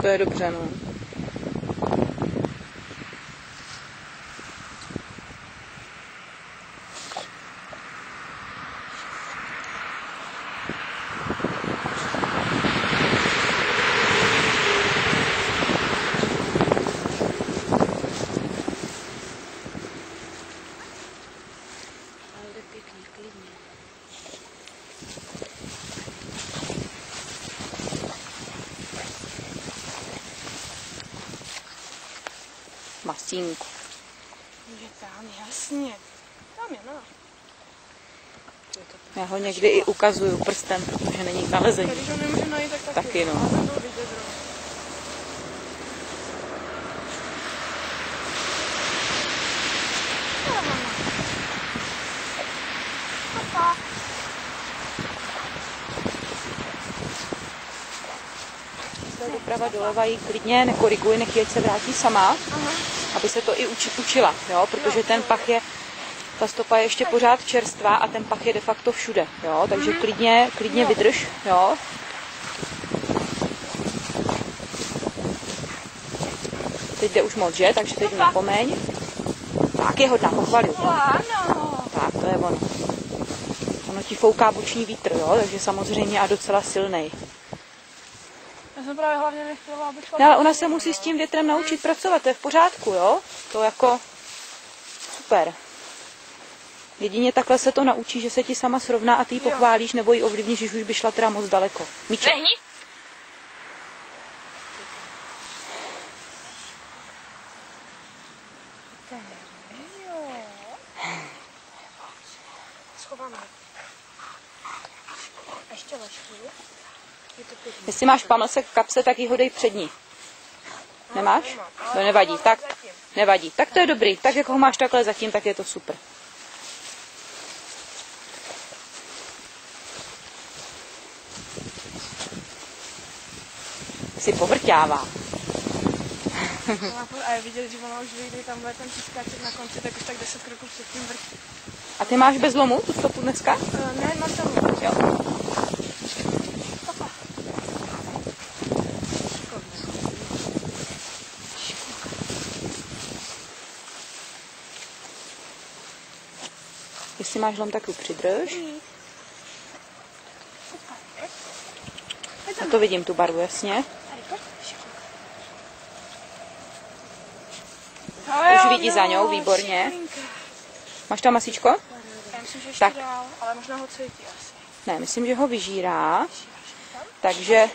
To je dobře, no. Masínko. Je tam, jasně. Tam je, no. Já ho někdy i ukazuju prstem, protože není k nalezení. Když ho nemůžu najít, tak taky. No. Ale tam byl vidět zrovna. Papa. Doprava doleva jí klidně nekoriguje, nech ať se vrátí sama, aby se to i učila, jo? Protože ten pach je, ta stopa je ještě pořád čerstvá a ten pach je de facto všude, jo? Takže klidně vydrž, jo? Teď jde už moc, že? Takže teď napomeň. Tak je hodná, pochvaluju. Tak, to je ono. Ono ti fouká boční vítr, jo? Takže samozřejmě a docela silnej. Já jsem právě hlavně nechtěla, aby šla... No, ale ona se musí s tím větrem naučit pracovat, to je v pořádku, jo? To jako super. Jedině takhle se to naučí, že se ti sama srovná a ty ji pochválíš nebo ji ovlivníš, když už by šla teda moc daleko. Míček. Lehni. Schováme. Ještě leží. Jestli máš pamlsek v kapse, tak ji ho dej před ní. Nemáš? To nevadí. Tak, nevadí. Tak to je dobrý. Tak, jak ho máš takhle zatím, tak je to super. Si povrťává. A je vidět, že ona už vyjde, tam bude ten pískáček na konci, tak už tak 10 kroků předtím vrtí. A ty máš bez lomu tu stopu dneska? Ne, mám tam. Jo. Jestli máš lom, tak ji přidrž. A to vidím, tu barvu, jasně. Už vidí za ňou, výborně. Máš tam masíčko? Já myslím, že ještě dál, ale možná ho cítí asi. Ne, myslím, že ho vyžírá. Takže...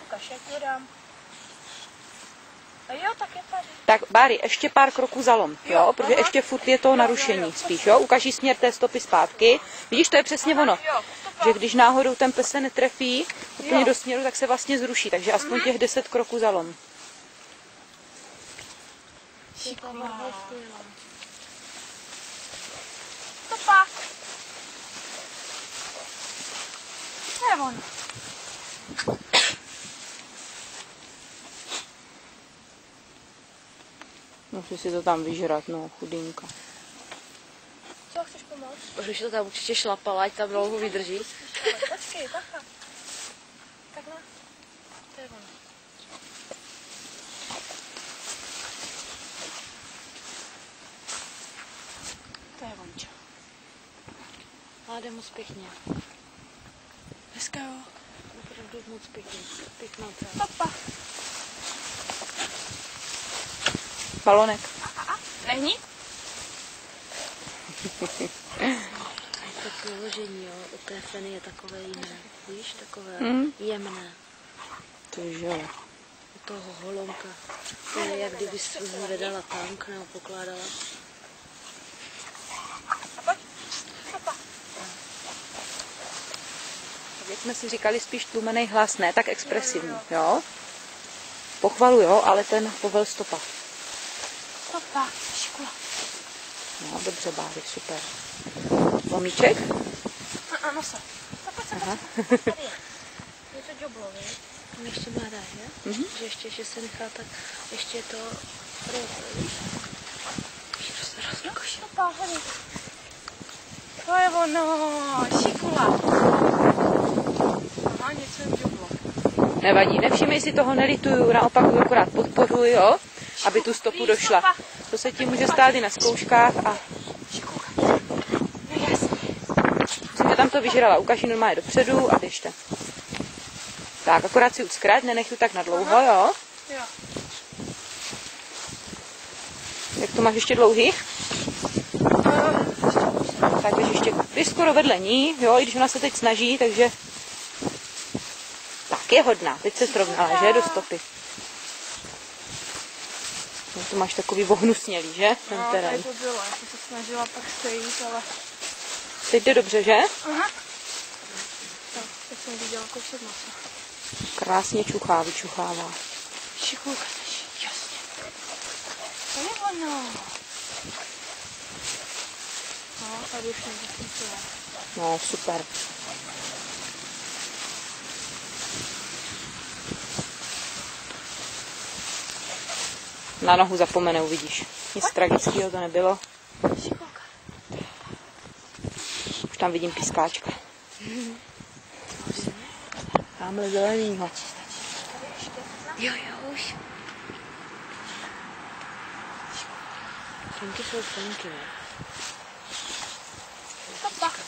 Tak, Bári, ještě pár kroků za lom, jo? Protože ještě furt je to narušení spíš, jo? Ukaží směr té stopy zpátky. Vidíš, to je přesně ono. Že když náhodou ten pes se netrefí úplně do směru, tak se vlastně zruší. Takže aspoň těch 10 kroků za lom. Stopa. To je ono. Musí si to tam vyžrat, no, chudinka. Co, chceš pomoct? Když to tam určitě šlapala, ať tam dlouho vydrží. Počkej, takhle. Takhle. To je ono. To je vončo. Ale jde moc pěkně. Dneska jo. Opravdu moc pěkně. Pěkná celá. Papa. Balonek. Lehni. To položení, jo, u té feny je takové jiné. Víš, takové jemné. To je jo. U toho holonka. To je, jak kdyby zvedala tank nebo pokládala. Jak jsme si říkali, spíš tlumenej hlas, ne tak expresivní, jo? Pochvalu, jo, ale ten povel stopa. Stopa, škola. No, dobře, Bári, super. Lomíček? Ano, se. Stopa. Tady je. Je to džoblo, víš? On ještě mladá, že? Že se nechá tak, ještě to víš? Stopa, hlavně. To je ono, šikula. Aha, něco je džoblo. Nevadí, nevšimej si toho, nelituju, naopak ho akorát podporuji, jo, aby tu stopu došla. To se ti může stát i na zkouškách a... Myslím, že tam to vyžrala, ukaž ji normálně dopředu a běžte. Tak, akorát si uckrať, nenech ji tak nadlouho, jo? Jo. Jak to máš ještě dlouhý? Tak běž skoro vedle ní, jo, i když ona se teď snaží, takže... Tak, je hodná, teď se srovnala, že, do stopy. No, to máš takový vohnusnělý, že? No, tady to bylo, já jsem se snažila pak stejit, ale... Teď jde dobře, že? Aha. Tak, teď jsem viděla kousek masa. Krásně vyčuchává. Šikulka seš, jasně. To je ono. No, tady už někde. No, super. Na nohu zapomene, uvidíš. Nic tragického to nebylo. Šikulka. Už tam vidím pískáčka. Tamhle zelenýho. Jo, už. Fenky jsou fenky, ne? Tak.